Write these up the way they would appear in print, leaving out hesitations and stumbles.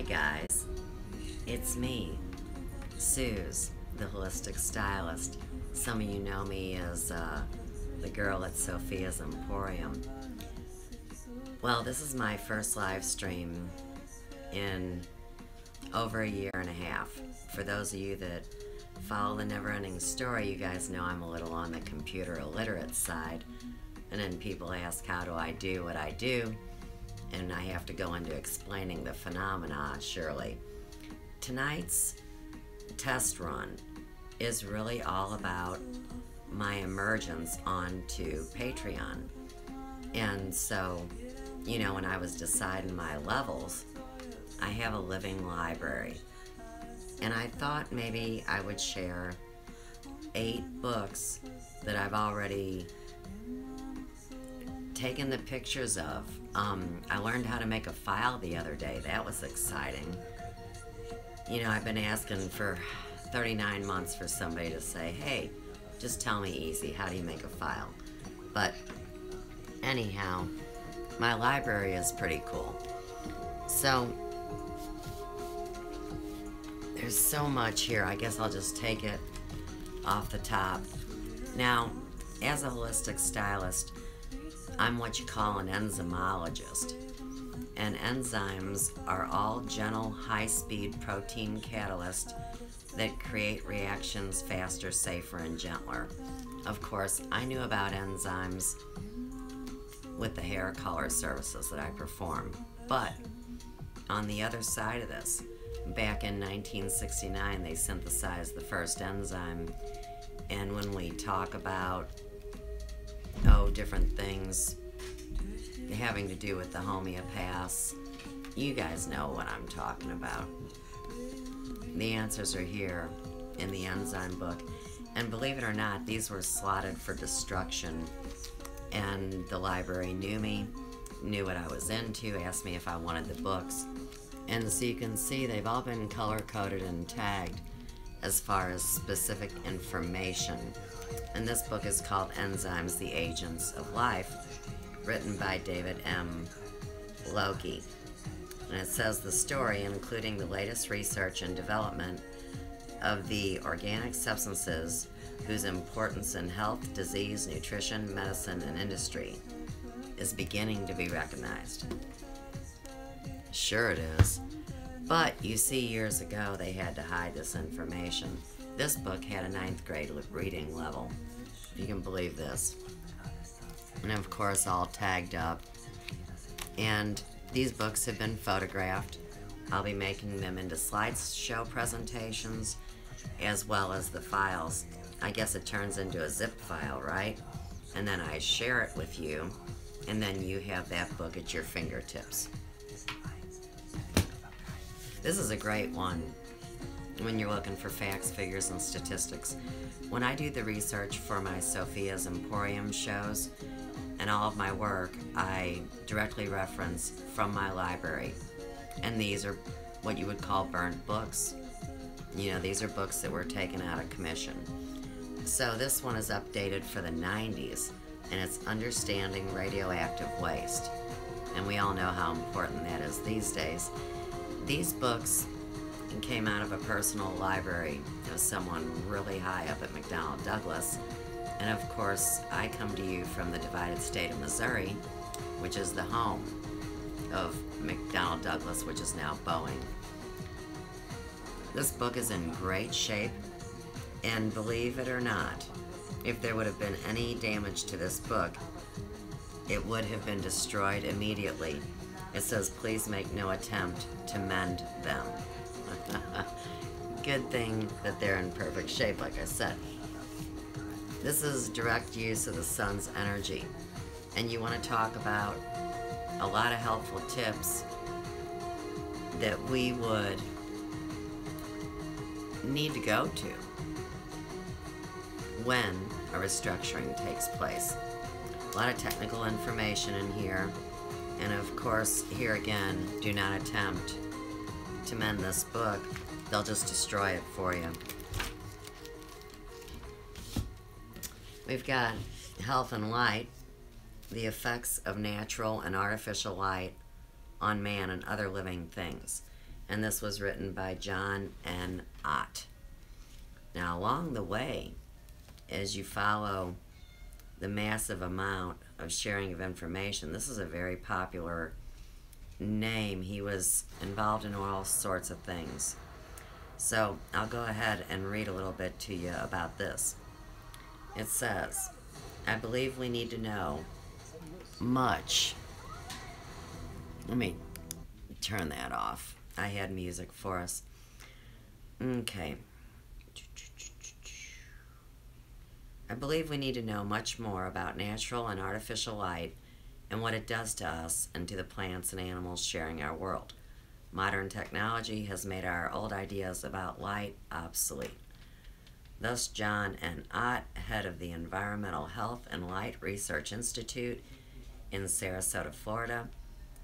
Hi guys, it's me, Suze, the holistic stylist. Some of you know me as the girl at Sophia's Emporium. Well, this is my first live stream in over a year and a half. For those of you that follow the Never-Ending Story, you guys know I'm a little on the computer illiterate side. And then people ask, how do I do what I do? And I have to go into explaining the phenomena, surely. Tonight's test run is really all about my emergence onto Patreon. And so, you know, when I was deciding my levels, I have a living library. And I thought maybe I would share 8 books that I've already taken the pictures of. I learned how to make a file the other day. That was exciting. You know, I've been asking for 39 months for somebody to say, hey, just tell me easy, how do you make a file? But anyhow, my library is pretty cool. So there's so much here. I guess I'll just take it off the top. Now, as a holistic stylist, I'm what you call an enzymologist. And enzymes are all gentle, high-speed protein catalysts that create reactions faster, safer, and gentler. Of course, I knew about enzymes with the hair color services that I perform. But on the other side of this, back in 1969, they synthesized the first enzyme. And when we talk about different things having to do with the homeopaths, you guys know what I'm talking about. The answers are here in the enzyme book. And believe it or not, these were slotted for destruction. And the library knew me, knew what I was into, asked me if I wanted the books. And so you can see they've all been color-coded and tagged as far as specific information. And this book is called Enzymes, the Agents of Life, written by David M. Loki. And it says the story, including the latest research and development of the organic substances whose importance in health, disease, nutrition, medicine, and industry is beginning to be recognized. Sure it is. But you see, years ago they had to hide this information. This book had a 9th grade reading level, if you can believe this. And of course all tagged up. And these books have been photographed. I'll be making them into slideshow presentations as well as the files. I guess it turns into a zip file, right? And then I share it with you, and then you have that book at your fingertips. This is a great one when you're looking for facts, figures, and statistics. When I do the research for my Sophia's Emporium shows and all of my work, I directly reference from my library. And these are what you would call burnt books. You know, these are books that were taken out of commission. So this one is updated for the 90s, and it's Understanding Radioactive Waste. And we all know how important that is these days. These books came out of a personal library of someone really high up at McDonnell Douglas. And of course, I come to you from the divided state of Missouri, which is the home of McDonnell Douglas, which is now Boeing. This book is in great shape, and believe it or not, if there would have been any damage to this book, it would have been destroyed immediately. It says, please make no attempt to mend them. Good thing that they're in perfect shape, like I said. This is direct use of the sun's energy. And you want to talk about a lot of helpful tips that we would need to go to when a restructuring takes place. A lot of technical information in here. And of course, here again, do not attempt to mend this book. They'll just destroy it for you. We've got Health and Light, the effects of natural and artificial light on man and other living things. and this was written by John N. Ott. Now, along the way, as you follow the massive amount of sharing of information, this is a very popular name. He was involved in all sorts of things. So I'll go ahead and read a little bit to you about this. It says, I believe we need to know much. Let me turn that off. I had music for us. Okay. I believe we need to know much more about natural and artificial light and what it does to us and to the plants and animals sharing our world. Modern technology has made our old ideas about light obsolete. Thus, John N. Ott, head of the Environmental Health and Light Research Institute in Sarasota, Florida,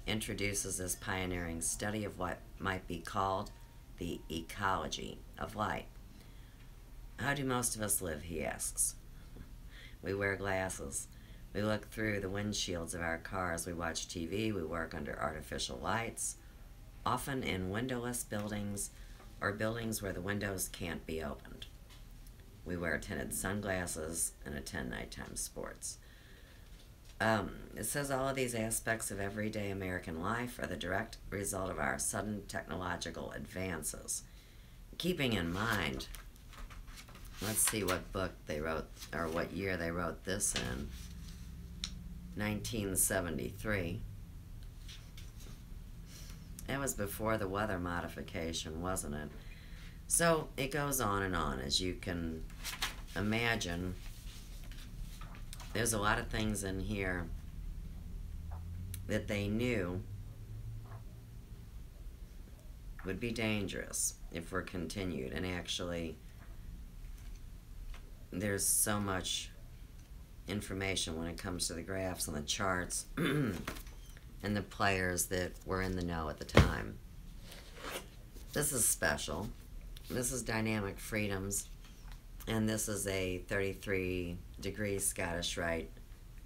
introduces this pioneering study of what might be called the ecology of light. How do most of us live, he asks. We wear glasses. We look through the windshields of our cars. We watch TV. We work under artificial lights, often in windowless buildings or buildings where the windows can't be opened. We wear tinted sunglasses and attend nighttime sports. It says all of these aspects of everyday American life are the direct result of our sudden technological advances. Keeping in mind, let's see what book they wrote, or what year they wrote this in. 1973. It was before the weather modification, wasn't it? So it goes on, as you can imagine. There's a lot of things in here that they knew would be dangerous if we're continued. And actually, there's so much information when it comes to the graphs and the charts and the players that were in the know at the time. This is special. This is Dynamic Freedoms, and this is a 33-degree Scottish Rite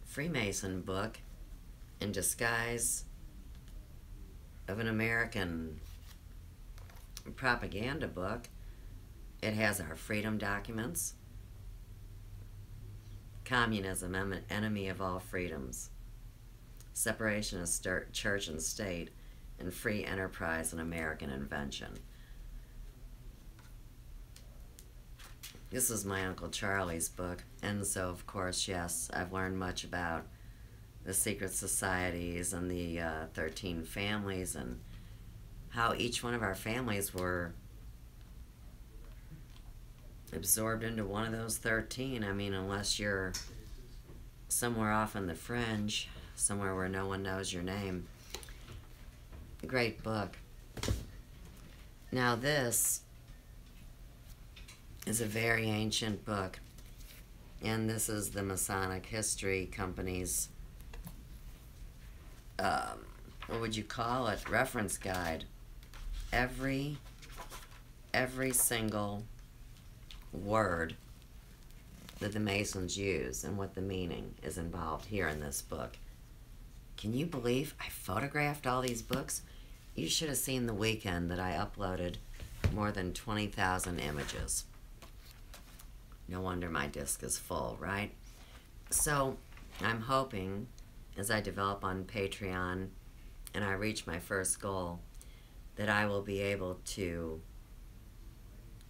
Freemason book in disguise of an American propaganda book. It has our freedom documents. Communism, enemy of all freedoms. Separation of church and state, and free enterprise, an American invention. This is my Uncle Charlie's book, and so, of course, yes, I've learned much about the secret societies and the 13 families and how each one of our families were absorbed into one of those 13. I mean, unless you're somewhere off on the fringe, somewhere where no one knows your name. Great book. Now this is a very ancient book, and this is the Masonic History Company's, what would you call it, reference guide. Every single word that the Masons use and what the meaning is involved here in this book. Can you believe I photographed all these books? You should have seen the weekend that I uploaded more than 20,000 images. No wonder my disc is full, right? So I'm hoping as I develop on Patreon and I reach my first goal that I will be able to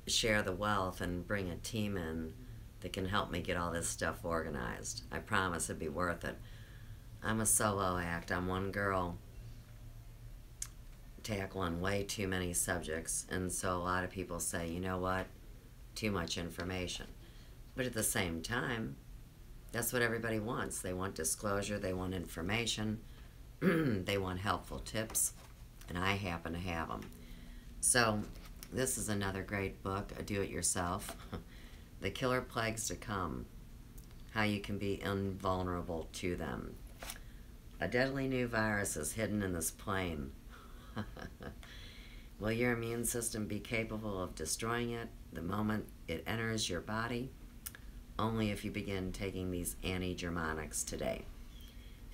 share the wealth and bring a team in that can help me get all this stuff organized. I promise it'd be worth it. I'm a solo act. I'm one girl tackling way too many subjects, and so a lot of people say, you know what, too much information. But at the same time, that's what everybody wants. They want disclosure, they want information, they want helpful tips, and I happen to have them. So this is another great book, a do-it-yourself. The Killer Plagues to Come, How You Can Be Invulnerable to Them. A deadly new virus is hidden in this plane. Will your immune system be capable of destroying it the moment it enters your body? Only if you begin taking these anti-Germanics today.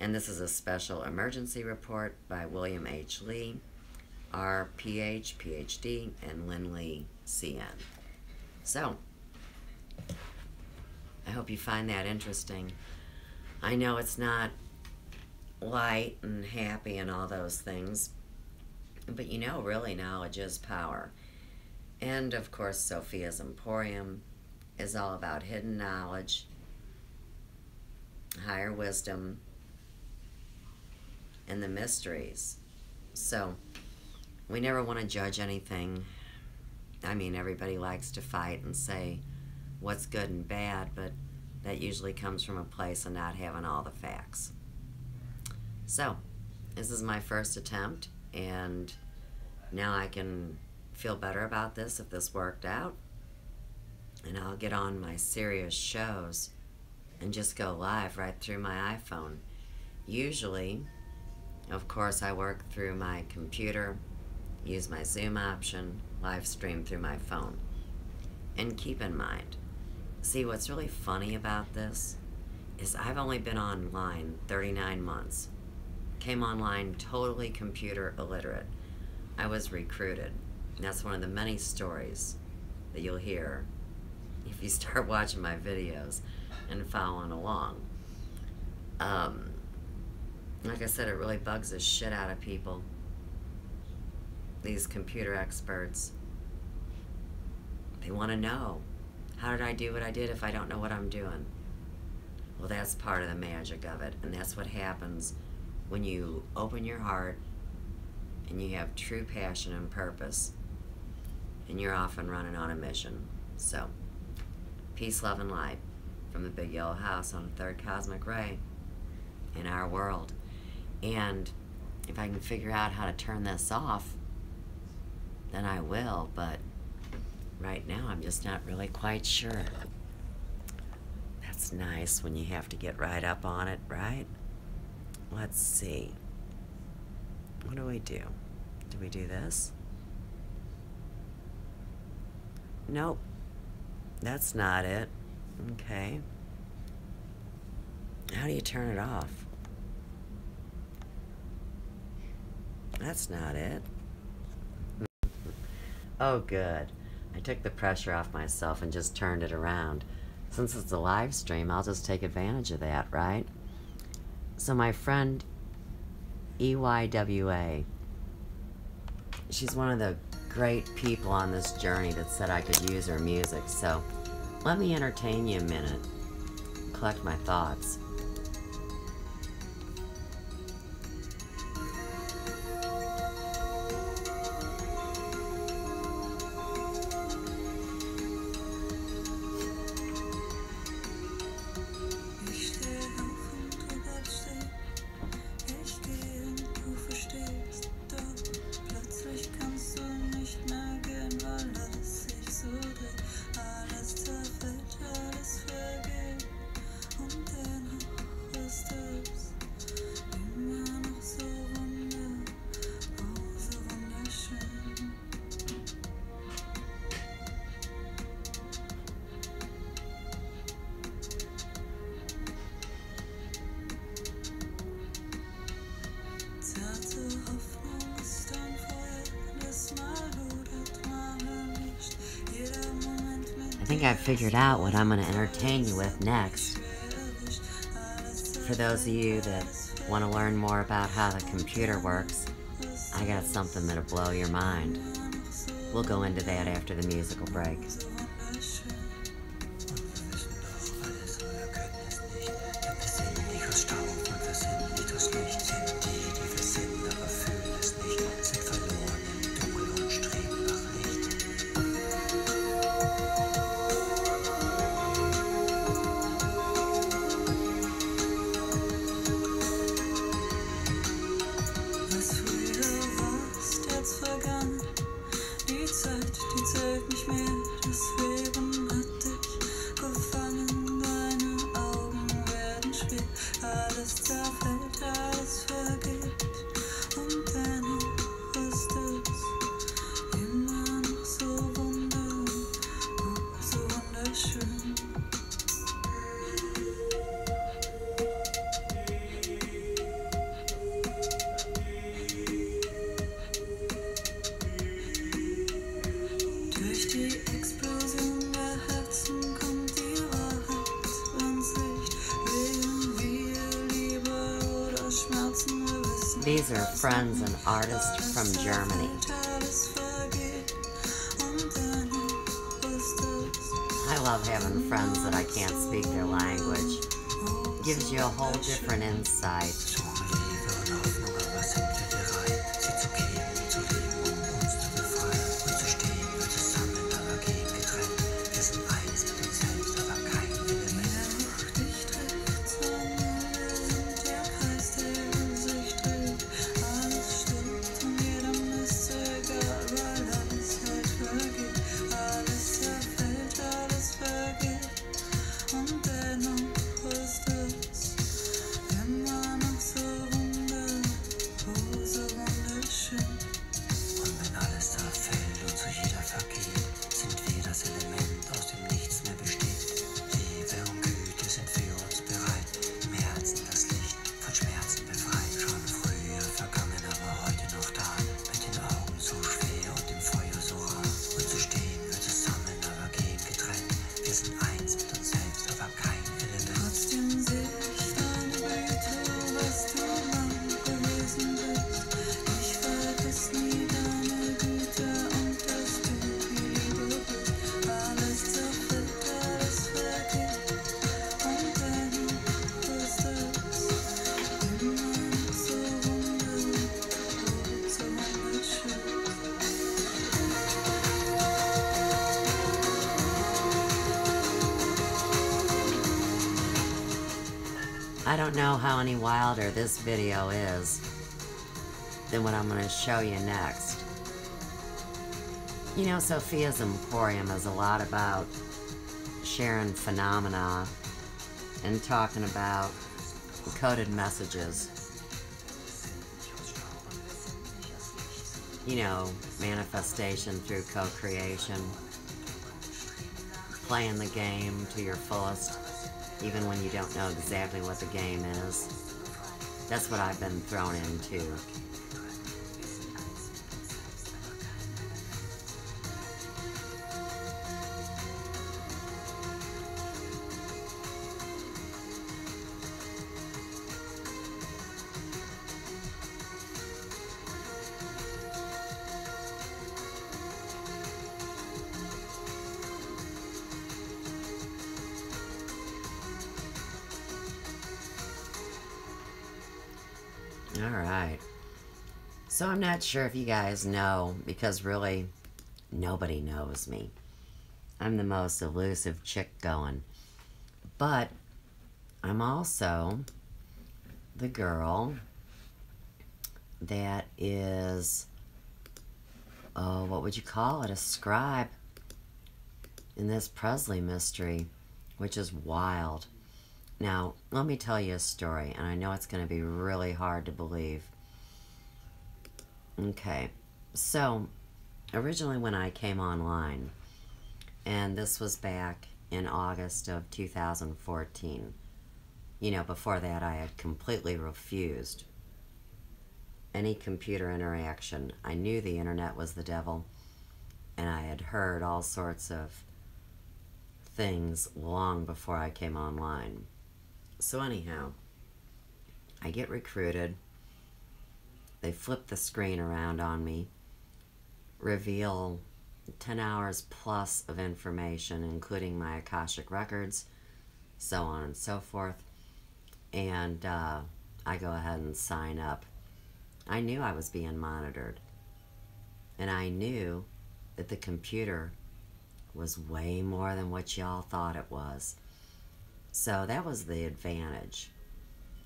And this is a special emergency report by William H. Lee, RPH, PhD, and Lindley, CN. So, I hope you find that interesting. I know it's not light and happy and all those things, but you know, really, knowledge is power. And of course, Sophia's Emporium is all about hidden knowledge, higher wisdom, and the mysteries. So, we never want to judge anything. I mean, everybody likes to fight and say what's good and bad, but that usually comes from a place of not having all the facts. So, this is my first attempt, and now I can feel better about this if this worked out. And I'll get on my serious shows and just go live right through my iPhone. Usually, of course, I work through my computer, use my Zoom option, live stream through my phone. And keep in mind, see, what's really funny about this is I've only been online 39 months. Came online totally computer illiterate. I was recruited. And that's one of the many stories that you'll hear if you start watching my videos and following along. Like I said, it really bugs the shit out of people. These computer experts. They want to know, how did I do what I did if I don't know what I'm doing? Well, that's part of the magic of it, and that's what happens when you open your heart and you have true passion and purpose, and you're off and running on a mission. So, peace, love, and light from the big yellow house on the third cosmic ray in our world. And if I can figure out how to turn this off, then I will, but right now I'm just not really quite sure. That's nice when you have to get right up on it, right? Let's see. What do we do? Do we do this? Nope. That's not it. Okay. How do you turn it off? That's not it. Oh, good. I took the pressure off myself and just turned it around. Since it's a live stream, I'll just take advantage of that, right? So my friend EYWA, she's one of the great people on this journey that said I could use her music. So let me entertain you a minute, collect my thoughts. I think I've figured out what I'm going to entertain you with next. For those of you that want to learn more about how the computer works, I got something that'll blow your mind. We'll go into that after the musical break. These are friends and artists from Germany. I love having friends that I can't speak their language. Gives you a whole different insight. I don't know how any wilder this video is than what I'm going to show you next. You know, Sophia's Emporium is a lot about sharing phenomena and talking about coded messages. You know, manifestation through co-creation, playing the game to your fullest, even when you don't know exactly what the game is. That's what I've been thrown into. Alright, so I'm not sure if you guys know, because really nobody knows me. I'm the most elusive chick going, but I'm also the girl that is, oh, what would you call it, a scribe in this Presley mystery, which is wild. Now, let me tell you a story, and I know it's going to be really hard to believe. Okay, so originally when I came online, and this was back in August of 2014, you know, before that I had completely refused any computer interaction. I knew the internet was the devil, and I had heard all sorts of things long before I came online. So anyhow, I get recruited. They flip the screen around on me, reveal 10 hours plus of information, including my Akashic records, so on and so forth. And I go ahead and sign up. I knew I was being monitored. And I knew that the computer was way more than what y'all thought it was. So that was the advantage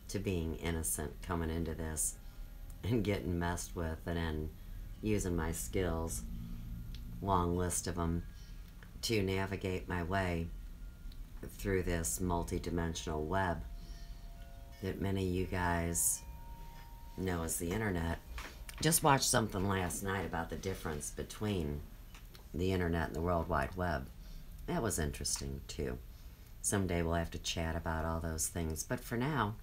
to being innocent coming into this and getting messed with, and then using my skills, long list of them, to navigate my way through this multi-dimensional web that many of you guys know as the internet. Just watched something last night about the difference between the internet and the World Wide Web. That was interesting too. Someday we'll have to chat about all those things. But for now,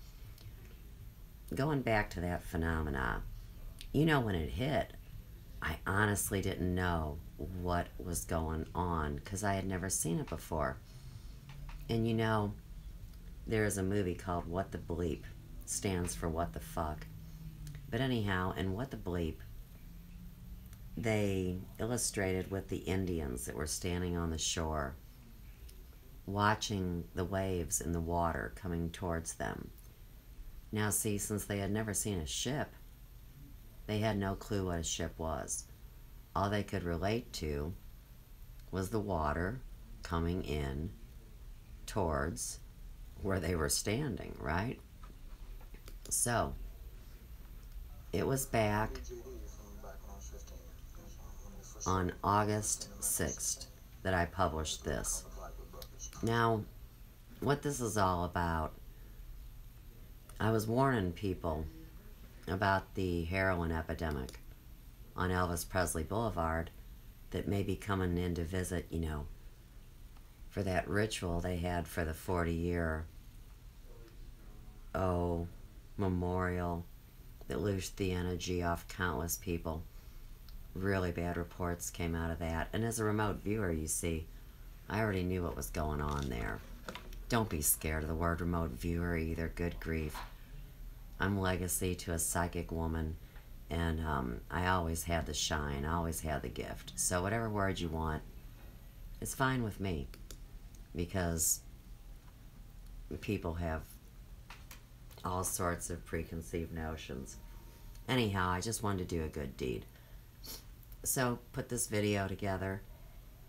going back to that phenomena, you know, when it hit, I honestly didn't know what was going on because I had never seen it before. And you know, there is a movie called What the Bleep, stands for what the fuck. But anyhow, and what the bleep, they illustrated with the Indians that were standing on the shore, watching the waves in the water coming towards them. Now see, since they had never seen a ship, they had no clue what a ship was. All they could relate to was the water coming in towards where they were standing, right? So, it was back on August 6th that I published this. Now, what this is all about, I was warning people about the heroin epidemic on Elvis Presley Boulevard that may be coming in to visit, you know, for that ritual they had for the 40-year memorial that loosed the energy off countless people. Really bad reports came out of that. And as a remote viewer, you see, I already knew what was going on there. Don't be scared of the word remote viewer either. Good grief. I'm legacy to a psychic woman, and I always had the shine. I always had the gift. So whatever word you want, it's fine with me, because people have all sorts of preconceived notions. Anyhow, I just wanted to do a good deed. So, put this video together,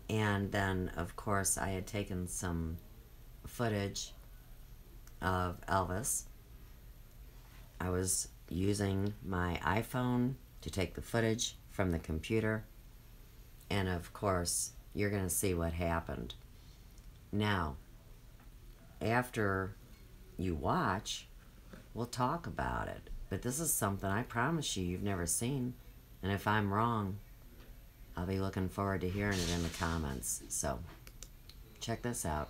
and then, of course, I had taken some footage of Elvis. I was using my iPhone to take the footage from the computer, and of course, you're going to see what happened. Now, after you watch, we'll talk about it. But this is something I promise you've never seen, and if I'm wrong, I'll be looking forward to hearing it in the comments. So, check this out.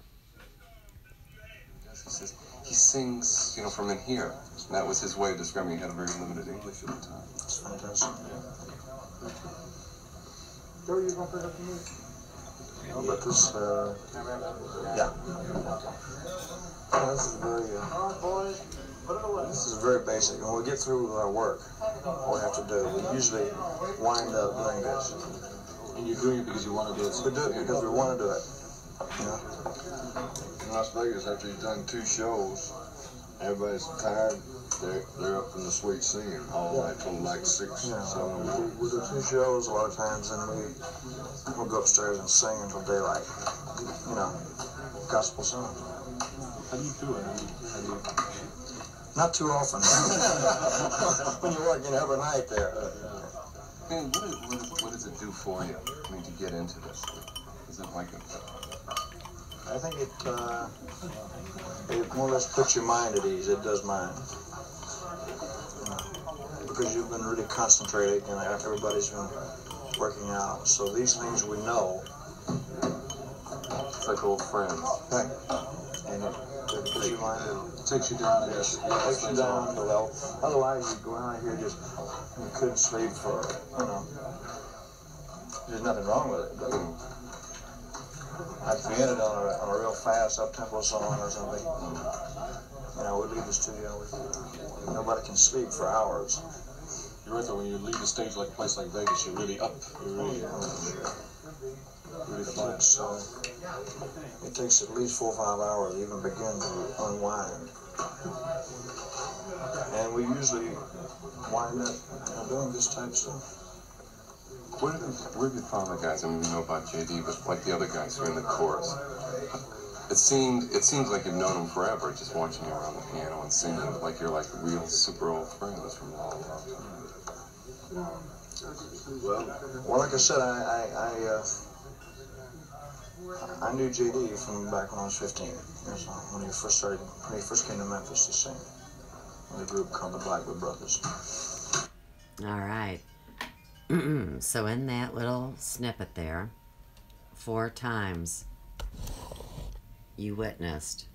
He sings, you know, from in here. And that was his way of describing he had a very limited English at the time. That's fantastic. Joe, you gonna pick up the music? But this, yeah. This is very basic. When we get through with our work, what we have to do, we usually wind up doing this. And you're doing it because you want to do it. We do it because we want to do it. You know? In Las Vegas, after you've done 2 shows, everybody's tired. They're up in the suite singing all night till like 6, Yeah. 7 We o'clock. do 2 shows a lot of times, and we'll go upstairs and sing until daylight. You know, gospel songs. How do you do it? How do you... Not too often. When you're working every night there. I mean, what does it do for you? I mean, to get into this? Is it like a... I think it more or less puts your mind at ease. It does mine. Because you've been really concentrating, and everybody's been working out. So these things we know. It's like old friends. Right. And it puts your mind at ease. Takes you down. Yes, it takes you down to level. Otherwise, you'd go out here just, you couldn't sleep for, you know. There's nothing wrong with it, but I'd be in it on a real fast up-tempo song or something. You know, we'd leave the studio. Nobody can sleep for hours. You're right, though, when you leave the stage like a place like Vegas, you're really up. You're really, really flying. So it takes at least 4 or 5 hours to even begin to unwind. And we usually wind up doing this type of stuff. Where have you found the guys? I mean, we know about JD, but like the other guys who are in the chorus. It seems like you've known them forever, just watching you around the piano and singing, like you're like real super old friends from a long time. Well, like I said, I knew JD from back when I was 15. When he first came to Memphis to sing, with a group called the Blackwood Brothers. All right. So in that little snippet there, 4 times you witnessed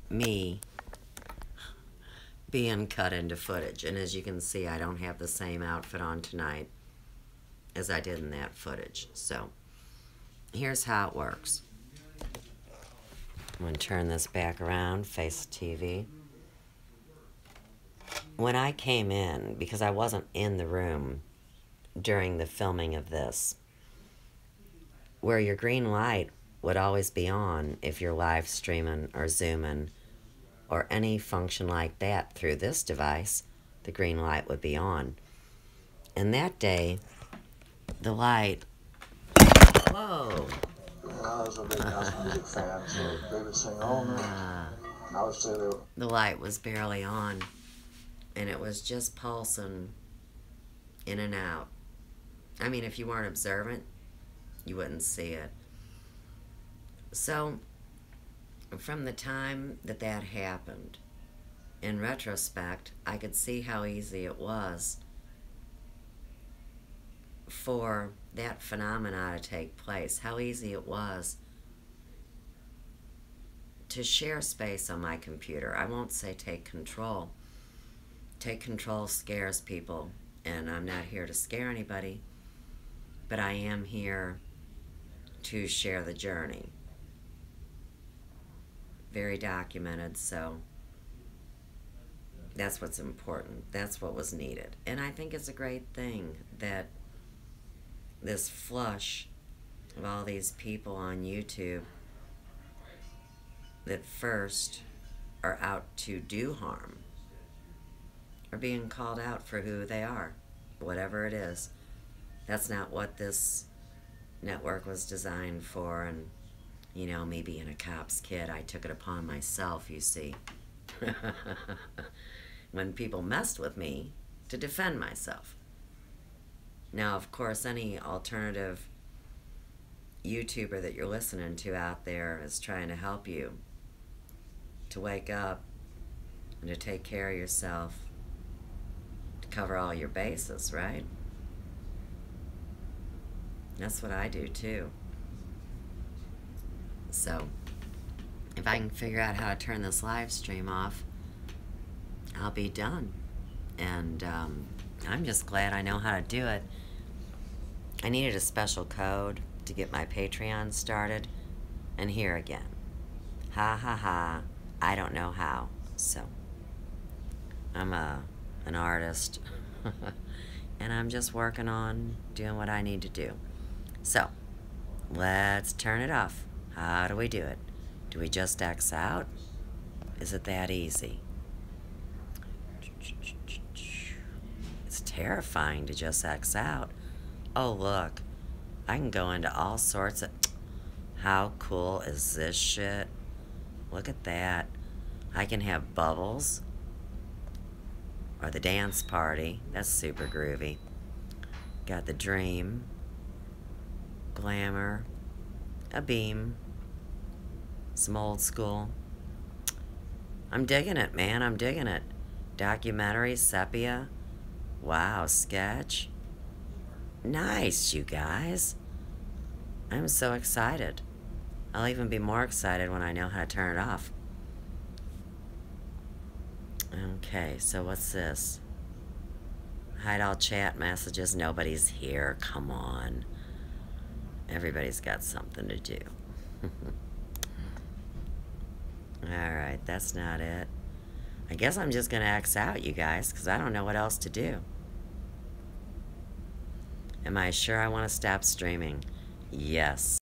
me being cut into footage. And as you can see, I don't have the same outfit on tonight as I did in that footage. So here's how it works. I'm going to turn this back around, face the TV. when I came in, because I wasn't in the room during the filming of this, where your green light would always be on if you're live streaming or zooming or any function like that through this device, the green light would be on. And that day, the light, whoa. I was a big gospel music fan, so they would sing all night. And I would stay there. The light was barely on, and it was just pulsing in and out. I mean, if you weren't observant, you wouldn't see it. So, from the time that that happened, in retrospect, I could see how easy it was for that phenomena to take place, how easy it was to share space on my computer. I won't say take control. Take control scares people, and I'm not here to scare anybody, but I am here to share the journey. Very documented, so that's what's important. That's what was needed. And I think it's a great thing that this flush of all these people on YouTube that first are out to do harm are being called out for who they are, whatever it is. That's not what this network was designed for, and you know, me being a cop's kid, I took it upon myself, you see, when people messed with me, to defend myself. Now, of course, any alternative YouTuber that you're listening to out there is trying to help you to wake up and to take care of yourself, to cover all your bases, right? That's what I do too. So, if I can figure out how to turn this live stream off, I'll be done. And I'm just glad I know how to do it. I needed a special code to get my Patreon started, and here again. Ha ha ha, I don't know how. So, I'm an artist, and I'm just working on doing what I need to do. So, let's turn it off. How do we do it? Do we just X out? Is it that easy? It's terrifying to just X out. Oh, look. I can go into all sorts of... How cool is this shit? Look at that. I can have bubbles. Or the dance party. That's super groovy. Got the dream. Glamour. A beam. Some old school. I'm digging it, man. I'm digging it. Documentary, sepia. Wow, sketch. Nice, you guys. I'm so excited. I'll even be more excited when I know how to turn it off. Okay, so what's this? Hide all chat messages. Nobody's here. Come on. Everybody's got something to do. Alright, that's not it. I guess I'm just going to X out, you guys, because I don't know what else to do. Am I sure I want to stop streaming? Yes.